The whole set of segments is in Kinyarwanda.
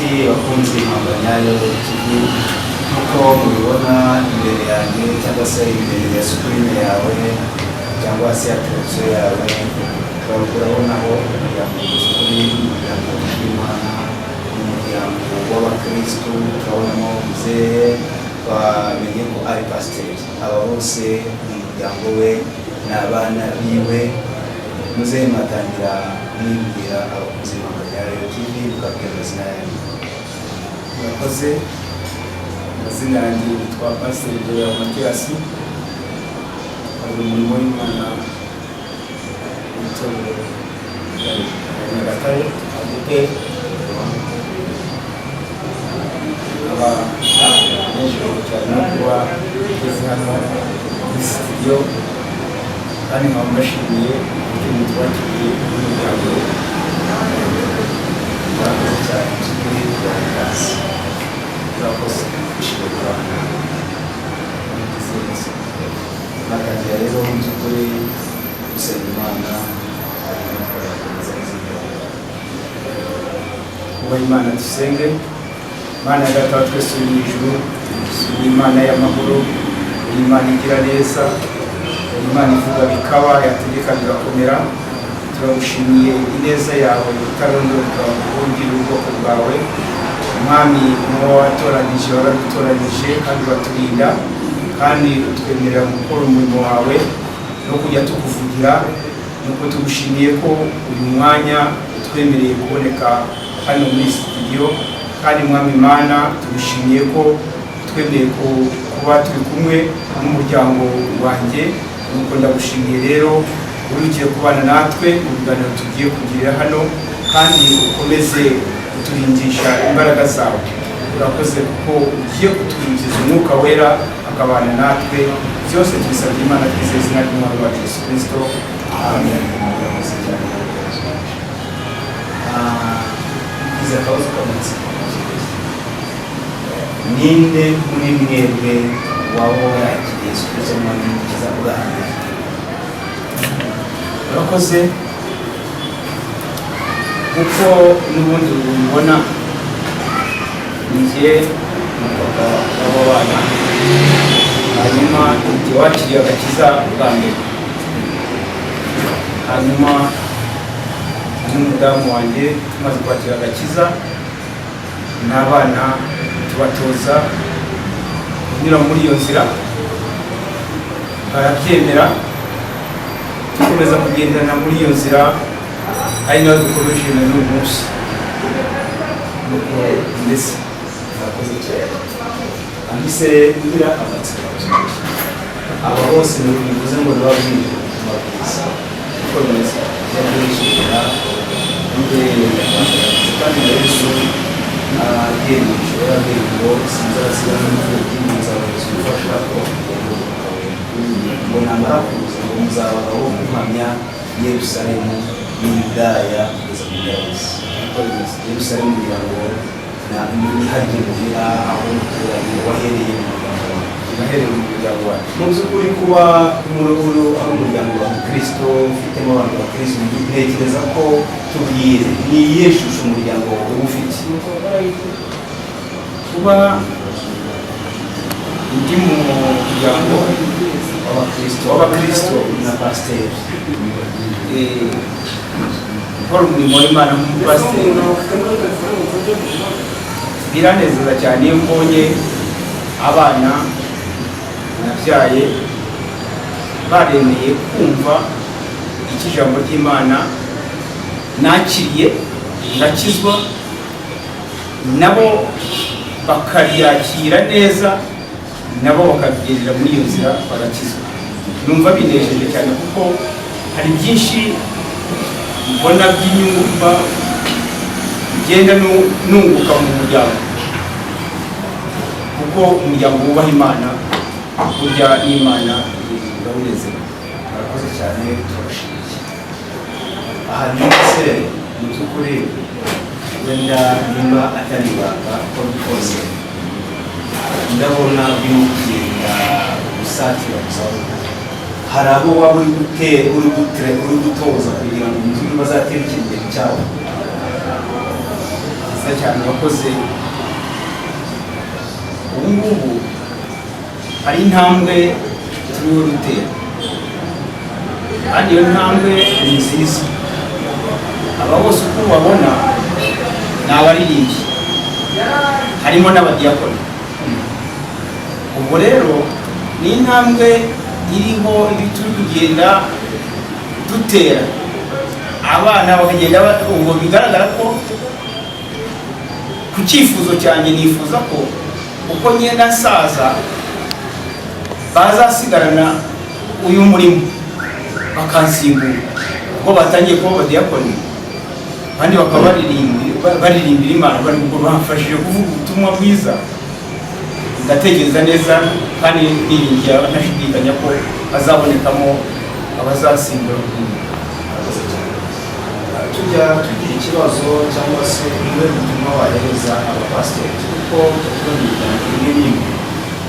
inshuti bakunze Impambanyayo TV nk'uko mubibona imbere yanjye cyangwa se imbere ya screen yawe cyangwa se ya televiziyo yawe urabonaho umuryango umuryango w'Imana umuryango w'abakristo turabonamo muzehe bamenye ko ari pasiteri aba bose umuryango we n'abana biwe muzehe mwatangira mwibwira abakunzi b'Impambanyayo TV mukabwira amazina yanyu. Murakoze, amazina yanjye yitwa Pasiteri Joel Matiyasi, ari umurimo w'Imana w'itorero rya Nyagatare ADP, aba nejejwe cyane no kuba ngeze hano muri studio kandi nkaba mbashimiye uburyo twakiriye umuryango murakoze cyane kuri Rwandasi murakoze kwishimira Rwanda mwatangira rero mu by'ukuri gusenga Imana kuba Imana dusenge. Imana ya Data wa twese uri mu ijuru, uri Imana y'amahoro, uri Imana igira neza, uri Imana ivuga bikaba, yategeka bigakomera. Turagushimiye ineza yawe itarondoreka kubungira ubwoko bwawe. Mwami muba watoranije, waradutoranije kandi uraturinda kandi utwemerera gukora umurimo wawe no kujya tukuvugira. Nuko tugushimiye ko uyu mwanya utwemereye kuboneka hano muri studio, kandi Mwami Imana tugushimiye ko utwemereye kuba turi kumwe n'umuryango wanjye. Nuko ndagushimiye rero ugiye kubana natwe mu biganiro tugiye kugirira hano, kandi ukomeze kuturindisha imbaraga zawe. Urakoze kuko ugiye kuturindiza umwuka wera akabana natwe. Byose tubisabye Imana twizeye izina ry'Umwami wacu Yesu Kristo, amen. iza kabazo kamunsi ninde muri mwebwe waba warakiriye Yesu Kristo umwami n'umukiza bwanyu? Urakoze, kuko n'ubundi ubona njye umupapa w'abo bana, hanyuma njye wakiriye agakiza bwa mbere, hanyuma n'umudamu wanjye tumaze kwakira agakiza n'abana tubatoza kunyura muri iyo nzira, barabyemera dukomeza kugendana muri iyo nzira, ari nayo dukomeje na n'uyu munsi. Nuko mbese murakoze cyane. Ambise ngira amatsiko aba bose bivuze ngo nababwire ubutumwa bwiza uko bimeze byabwishimira kandi na Yesu agenije yarabwiye ngo sinzasiga n'imfubyi nzabahereza umufasha ngo namara kuza ngo muzabagaho guhamya Yerusalemu n'Iyudaya kugeza ku byose. Yerusalemu kugira ngo nihagire muhira aho umuturage wahereye mu muryango wawe. Mu by'ukuri kuba ari umuryango wa Kristo ufitemo abantu ba Kristo, ntekereza ko tubwire ni iyihe shusho umuryango wawe ufite? kuba ndi mu muryango w'abakristo na pasiteri gukora umurimo w'Imana nk'umupasiteri biranezeza cyane iyo mbonye abana nabyaye baremeye kumva icyo ijambo ry'Imana nakiriye ngakizwa, nabo bakaryakira neza, nabo bakabigendera muri iyo nzira bagakizwa. Numva binejeje cyane kuko hari byinshi mbona by'inyungu ngenda nunguka mu muryango, kuko umuryango wubaha Imana, burya n'Imana irawunezera. murakoze cyane, turabashimiye. Aha ndetse mu by'ukuri wenda nimba atari ibanga uko bikoze ndabona urimo kugenda usatira gusa hari abo waba uri gutoza kugira ngo bazatera ikigero cyawe. nziza cyane wakoze. Ubu ngubu hari intambwe turiho dutera kandi iyo ntambwe ni nziza. Aba bose uko babona ni abaririmbyi, harimo n'abadiyakoni. Ubwo rero ni intambwe iriho turi kugenda dutera, abana bakagenda. Ubwo bigaragara ko ku cyifuzo cyanjye nifuza ko uko ngenda nsaza bazasigarana uyu murimo bakansimbura, kuko batangiye kuba abadiyakoni kandi bakaba baririmbira Imana, bamfashije kuvuga ubutumwa bwiza. Ndatekereza neza kandi niringira ntashidikanya ko azabonekamo abazasimbura. Tujya tugira ikibazo cyangwa se imwe mu butumwa wahereza abapasiteri, kuko tuba mu miryango imwe n'imwe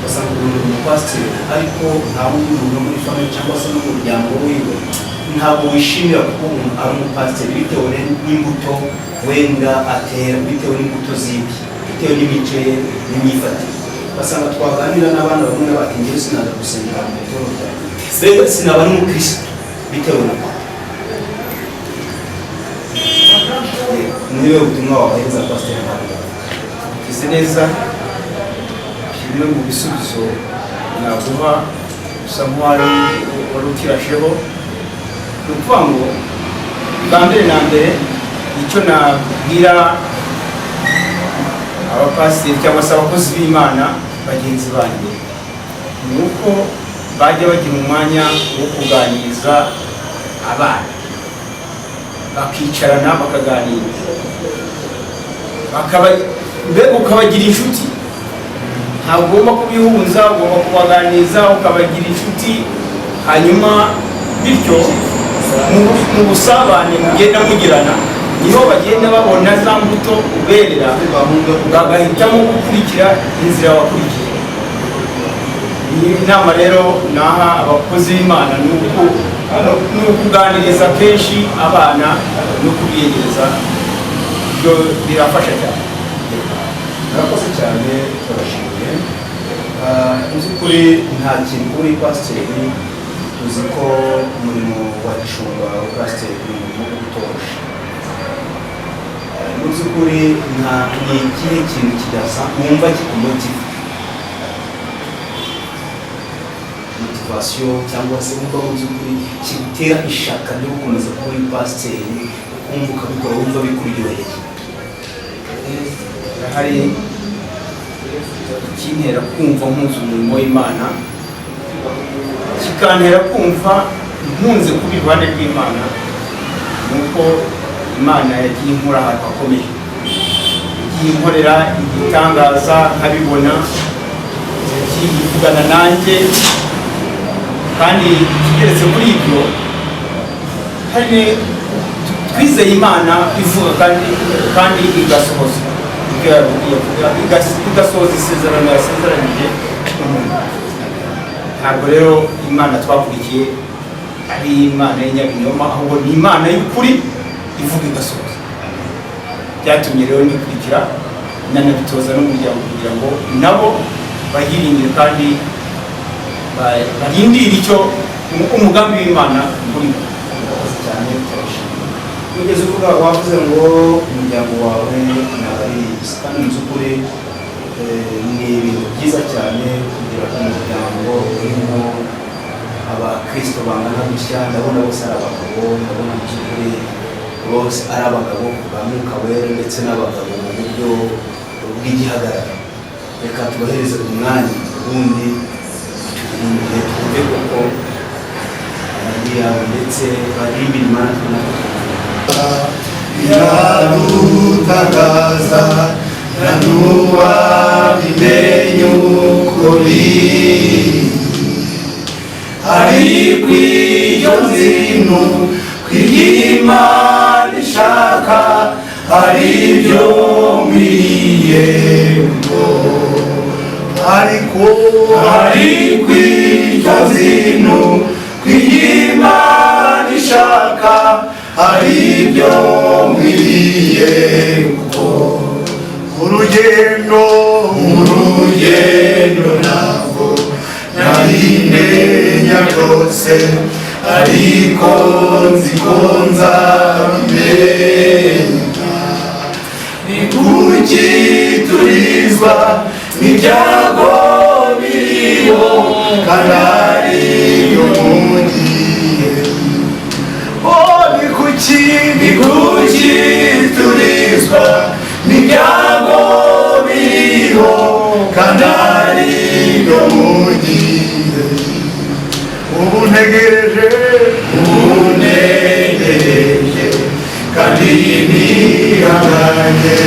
basanga umuntu umupasiteri ariko nta wundi muntu muri famille cyangwa se no mu muryango wiwe ntabwo wishimira kuko umuntu ari umupasiteri, bitewe n'imbuto wenda atera, bitewe n'imbuto zibi, bitewe n'imico ye n'imyifatire. Basanga twaganira n'abana bamwe bati njyewe sinaza gusengera mu bitoro byanjye, mbega sinaba n'umukristo bitewe na papa. Niwe butumwa wabahereza pasiteri ntabwo ise neza. Bimwe mu bisubizo naguha usa nk'uwari ukirasheho, ni ukuvuga ngo bwa mbere na mbere icyo nabwira abapasiteri cyangwa se abakozi b'Imana bagenzi banjye ni uko bajya bagira umwanya wo kuganiriza abana, bakicarana bakaganira, mbega ukabagira inshuti. Ntabwo ugomba kubihunza, ugomba kubaganiriza ukabagira inshuti, hanyuma bityo mu busabane mugenda mugirana niho bagenda babona za mbuto uberera, bagahitamo gukurikira inzira wakurikiye. Iyi nama rero naha abakozi b'Imana ni ukuganiriza kenshi abana no kubiyegereza, ibyo birafasha cyane. Murakoze cyane, turabashimiye. Kuri nta kintu kuri pasiteri, tuzi ko umurimo wa gishumba wa pasiteri ni umurimo utoroshye. Mu by'ukuri ni ikihe kintu kidasa wumva kikumotiva, motivasiyo cyangwa se wumva mu by'ukuri kigutera ishaka ryo gukomeza kuba uri pasiteri, ukumva ukabikora wumva bikuryoheye? Hari ikintera kumva nkunze umurimo w'Imana, kikantera kumva nkunze kuba iruhande rw'Imana, nuko Imana yagiye inkura ahantu hakomeye, yagiye inkorera igitangaza nkabibona, yagiye ivugana nanjye, kandi kigeretse kuri ibyo hari twizeye Imana ivuga kandi igasohoza igasohoza isezerano yasezeranyije umuntu. Ntabwo rero Imana twakurikiye ari Imana y'inyabinyoma, ahubwo ni Imana y'ukuri ivuga igasohoza. Byatumye rero nikurikira nanabitoza n'umuryango kugira ngo nabo bahiringire kandi barindire icyo umugambi w'Imana uri cyane. Ugeze uvuga wavuze ngo umuryango wawe n'abaririmbyi, kandi mu by'ukuri ni ibintu byiza cyane kugira umuryango urimo abakristo bangana gutya. Ndabona bose ari abagabo, ndabona mu by'ukuri bose ari abagabo ba Mwuka Wera ndetse n'abagabo mu buryo bw'igihagararo. Reka tubahereze umwanya ubundi turirimbire, twumve koko amajwi yabo ndetse baririmbire Imana tunatwe. Biradutangaza nanuwa bimenye uko biri, ariko iyo nzino kw'Imana ishaka aribyo nkwiye ngo, ariko iyo nzino kw'Imana ishaka aribyo nkwiye ngo. urugendo ntabwo narimenya rwose ariko nzi ko nzamenya ni kuki turizwa n'ibyago biriho kandi ariyo mugiye ni kuki turizwa n'ibyago biriho kandi ariyo mugiye ubu ntegereje kandi nihanganye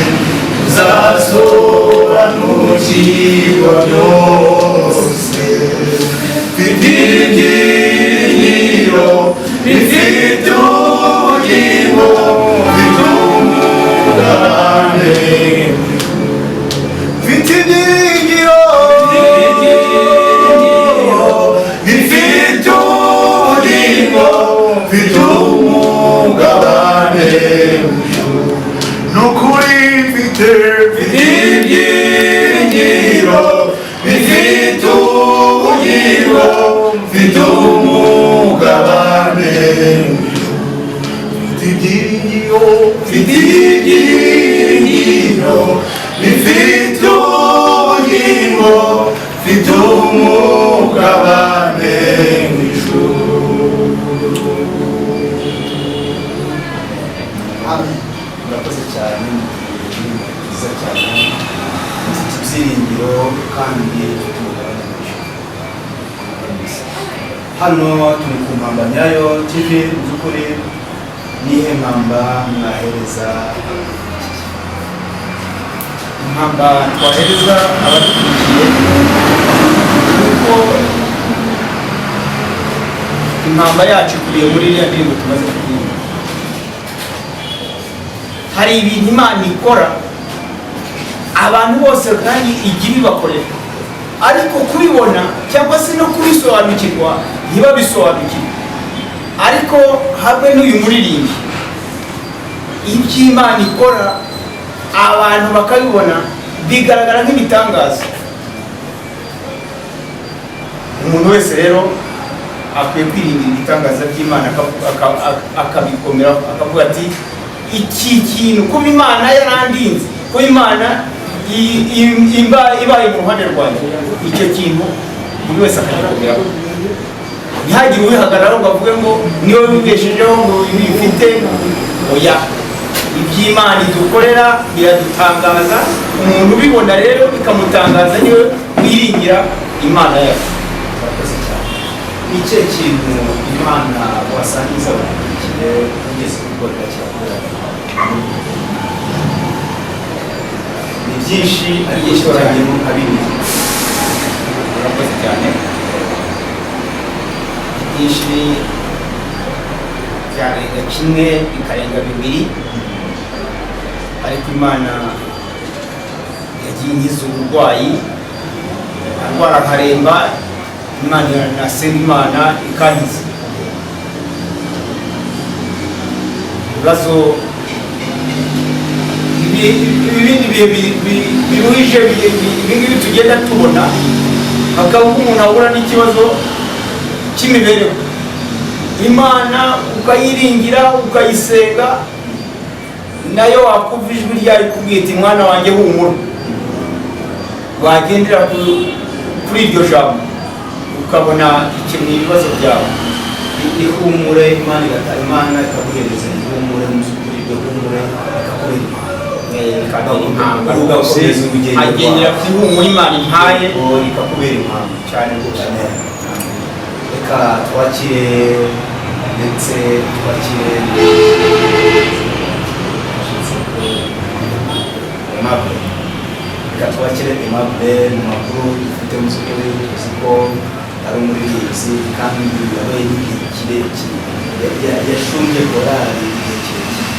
uzasobanukirwa byose mfite ibyiringiro bifite ubugingo mfite umugabane mfite ibyiringiro bifite ubugingo mfite umugabane nukuri mfite ibyiringiro bifite ubugingo mfite umugabane mfite ibyiringiro bifite ubugingo mfite umugabane murakoze cyane byiza cyane mufite ibyiringiro kandi mufite umugabane mwinshi. Hano turi ku Mpamba Nyayo TV. Mu by'ukuri nihe mpamba mwahereza impamba twahereza abadukurikiye kuko impamba yacu ikubiye muri iriya ndirimbo tumaze kuririmba. Hari ibintu Imana ikora abantu bose kandi igira ibakorera, ariko kubibona cyangwa se no kubisobanukirwa ntibabisobanukirwe. Ariko hamwe n'uyu muririmbi iby'Imana ikora abantu bakabibona bigaragara nk'ibitangaza. Umuntu wese rero akwiye kwirinda ibitangaza by'Imana akabikomera akavuga ati iki kintu kuba Imana yarandinze, kuba Imana ibaye mu ruhande rwanjye, icyo kintu buri wese akagikomeraho. Ntihagire uwihagararaho ngo avuge ngo niwe wibeshejeho ngo bifite oya. Iby'Imana idukorera biradutangaza, umuntu ubibona rero bikamutangaza niwe wiringira Imana yacu. murakoze cyane. Ni ikihe kintu Imana wasangiza abakurikiye ugeze gukorera cyakora? Ni byinshi ariko kibarangiyemo nka bibiri. Murakoze cyane. Byinshi byarenga kimwe bikarenga bibiri, ariko Imana yagiye inkiza uburwayi arwara akaremba, Imana nasenga Imana ikankiza. Ibibazo ibindi bihe biruhije ibingibi tugenda tubona, hakaba umuntu ahura n'ikibazo cy'imibereho, Imana ukayiringira ukayisenga, nayo wakumva ijwi ryayo ikubwira iti mwana wanjye humura. Wagendera kuri iryo jambo ukabona ikemura ibibazo byawe. Ihumure Imana ikaguhereza ihumure, mu by'ukuri iryo humure ikakubera impamvu, ugakomeza urugendo rwawe, agendera ku ihumure Imana impaye ikakubera impamvu cyane rwose. Reka twakire ndetse twakire Aimable. Reka twakire Aimable. Mu makuru dufite mu by'ukuri tuzi ko ari umuririmbyi kandi yabaye n'igihe kirekire, yashumbye korali igihe kirekire.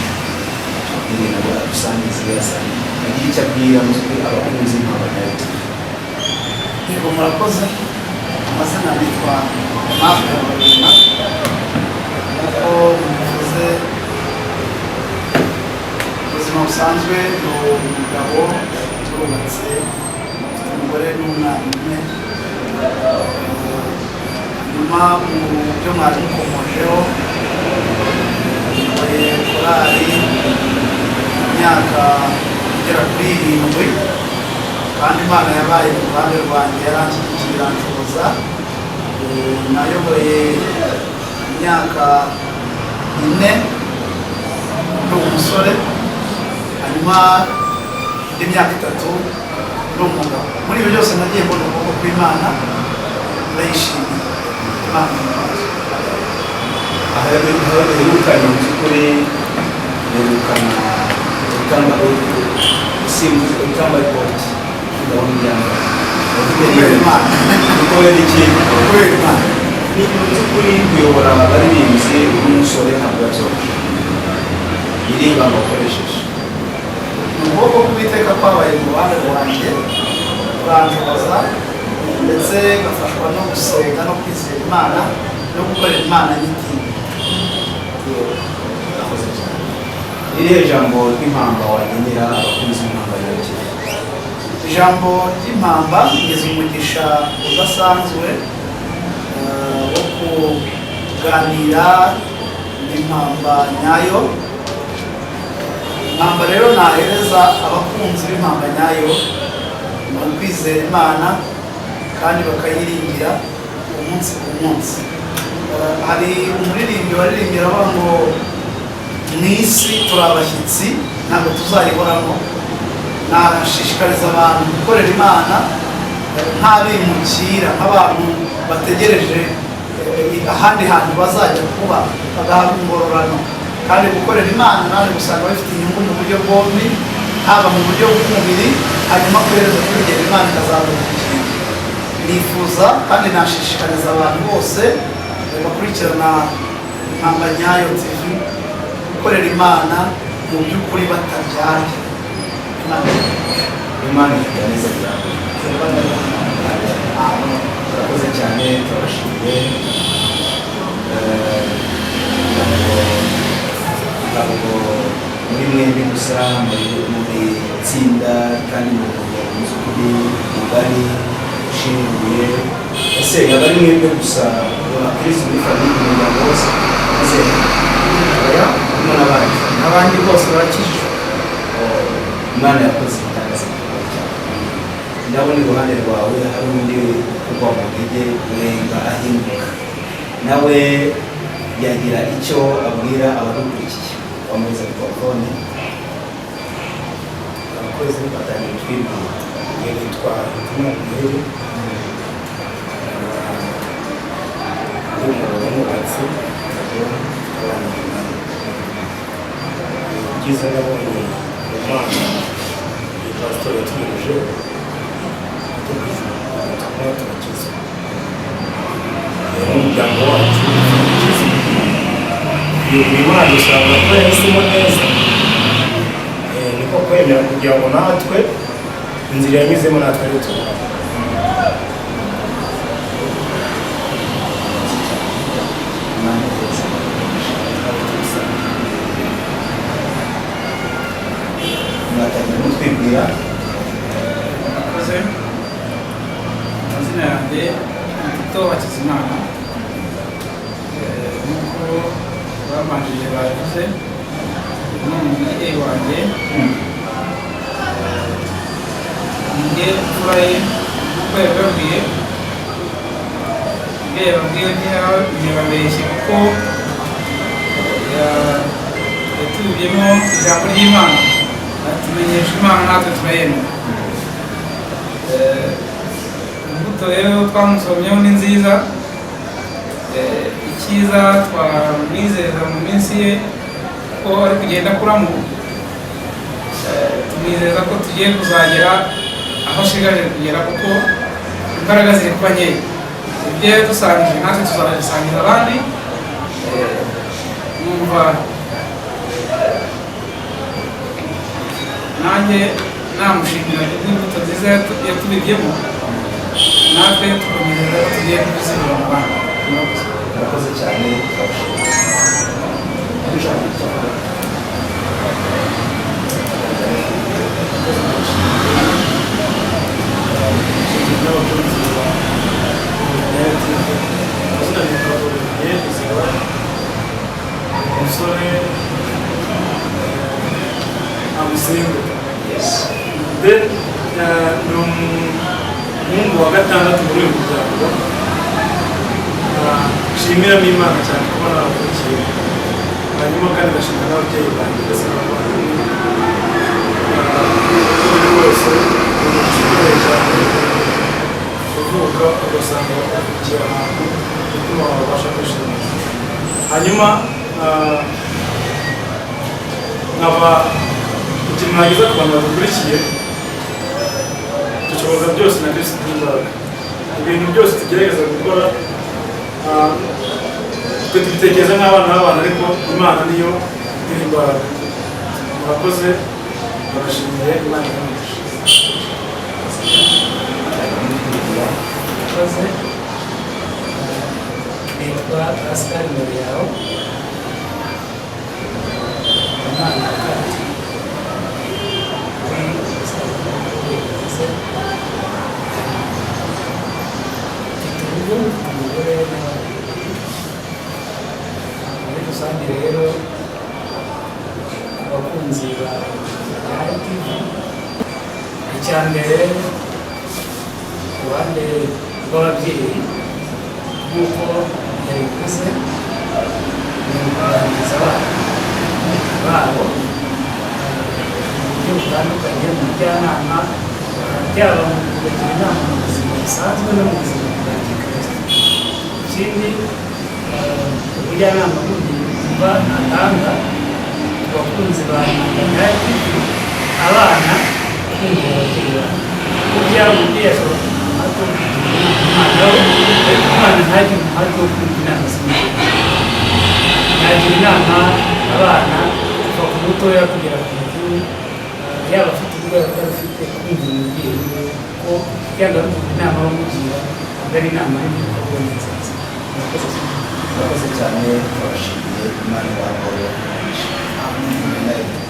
Nyine nabo adusangiza ibyasangiye, agira icyo abwira mu by'ukuri abakunzi Mpamba Nyayo. Yego murakoze. Amazina yitwa Aimable Kabagema. Nk'uko muvuze, ubuzima busanzwe ni umugabo turubatse umugore n'umwana umwe. Nyuma mu byo mwari mukomojeho mbaye korali imyaka igera kuri 7, kandi Imana yabaye mu ruhande rwanjye yaranshyigikiye iranshoboza. Nayoboye imyaka 4 ndi umusore, hanyuma indi myaka 3 ndi umugabo. Muri ibyo byose nagiye mbona ukuboko kw'Imana, ndayishimiye Imana. aha duherukanye mu by'ukuri duherukana gutanga gusimbuza gutanga ripoti kugabanya imiryango Kubera Imana. kubera iki Kubera Imana. ni mu by'ukuri kuyobora abaririmbyi n'umusore ntabwo yabyoroshye iri ibanga wakoresheje Ni ukuboko k'Uwiteka kwabaye mu ruhande rwanjye buranshoboza, ndetse ngafashwa no gusenga no kwizera Imana no gukorera Imana nyitinya. urakoze cyane. irihe jambo ry'impamba wagenera abakunzi b'impamba y'abakiriya? Ijambo ry'impamba ngeze umugisha udasanzwe wo kuganira n'impamba nyayo. Impamba rero nahereza abakunzi b'impamba nyayo ni ukwizera Imana kandi bakayiringira umunsi ku munsi. Hari umuririmbyi waririmbye aravuga ngo mu isi turi abashyitsi ntabwo tuzayihoramo. Nashishikariza abantu gukorera Imana nk'abimukira, nk'abantu bategereje ahandi hantu bazajya kuba bagahabwa ingororano, kandi gukorera Imana nawe gusanga bafite inyungu mu buryo bwombi, haba mu buryo bw'umubiri, hanyuma kohereza kwegera Imana ikazabonekera. Nifuza kandi nashishikariza abantu bose bakurikirana Impamba Nyayo TV gukorera Imana mu by'ukuri batabyara. Imana igira neza cyane. Urakoze cyane, turabashimiye. Ntabwo muri mwembi gusa muri tsinda kandi mu by'ukuri mugari ushingiye. Ese yaba ari mwebwe gusa abakirisitu muri famille umuryango wose? Ese oya, harimo n'abandi bose barakijijwe. Imana yakoze itangaza cyane. Ndabona iruhande rwawe hari undi kugwa mu ntege urenga ahinduka, nawe yagira icyo abwira abadukurikiye. Wamuhereza mikorofone. Abakozi batangiye twibwira. Nitwa Muhire, ndi umugabo w'umwubatsi, byiza nabonye Imana iyi pasitori yatumirije atubwiza ubutumwa turakiza. Umuryango wacu turakiza. Iyo Imana usanga ko yahisemo neza, niko kwemera kugira ngo natwe inzira yanyuzemo natwe ariyo tubaho. Mwatangira mutwibwira. Murakoze. Amazina yanjye Tito Hakizimana. Nk'uko babanjije bavuze, ni umubyeyi wanjye. Njye imfura ye nk'uko yabibabwiye, ibyo yababwiye ntiyababeshye kuko yatubyemo ijambo ry'Imana, atumenyesha Imana natwe turayemera. Imbuto rero twamusomyeho ni nziza. Icyiza twamwizeza mu minsi ye ko ari kugenda akuramo, tumwizeza ko tugiye kuzagera aho ashigaje kugera, kuko imbaraga ziri kuba nkeya. Ibyo yadusangije natwe tuzabisangiza abandi. Numva nanjye namushimira n'imbuto nziza yatubibyemo, natwe tukamwizeza ko tugiye kuzibura mu Rwanda. Murakoze cyane, turabashimira. then ni umuhungu wa gatandatu muri uyu muryango. Nshyimiramo Imana cyane kuba narakurikiye, hanyuma kandi ngashimira n'ababyeyi banjye ndetse n'abavandimwe bose bagiye cyane kuvuka ugasanga bakurikiye ahantu bituma babasha kwishimira. Hanyuma nkaba ikintu nagize ku bantu badukurikiye, dushoboza byose na Kristo n'imbaraga. Ibintu byose tugerageza gukora twe tubitekereza nk'abana b'abantu, ariko Imana niyo iri imbaraga. Murakoze, barashimiye Imana y'umugisha. Murakoze. Nitwa Pascal Muriyaho, umwana wa kabiri mfite urugo, umugore n'abana. Muri rusange rero abakunzi ba ITV, icya mbere ku ruhande rw'ababyeyi nk'uko yabivuze, ni ukuganiriza abana babo mu buryo butandukanye, mu bujyanama, byaba mu kubagira inama mu buzima busanzwe no mu buzima bwa gikristo. Ikindi ubujyanama bundi bumva atanga ku bakunzi ba ITV, abana kumva ababyeyi babo. Burya umubyeyi ashobora kumva ko umwana we, ariko umwana ntagire umuhate wo kumva inama z'umubyeyi. Nagira inama abana kuva ku mutoya kugera ku mukuru, yaba afite uburwayi atarufite, kumva umubyeyi we ko yanga kumva inama bamugira ntabwo ari inama y'ibikorwa nziza. Murakoze cyane, turabashimiye. Imana ibahe umugisha. Amen.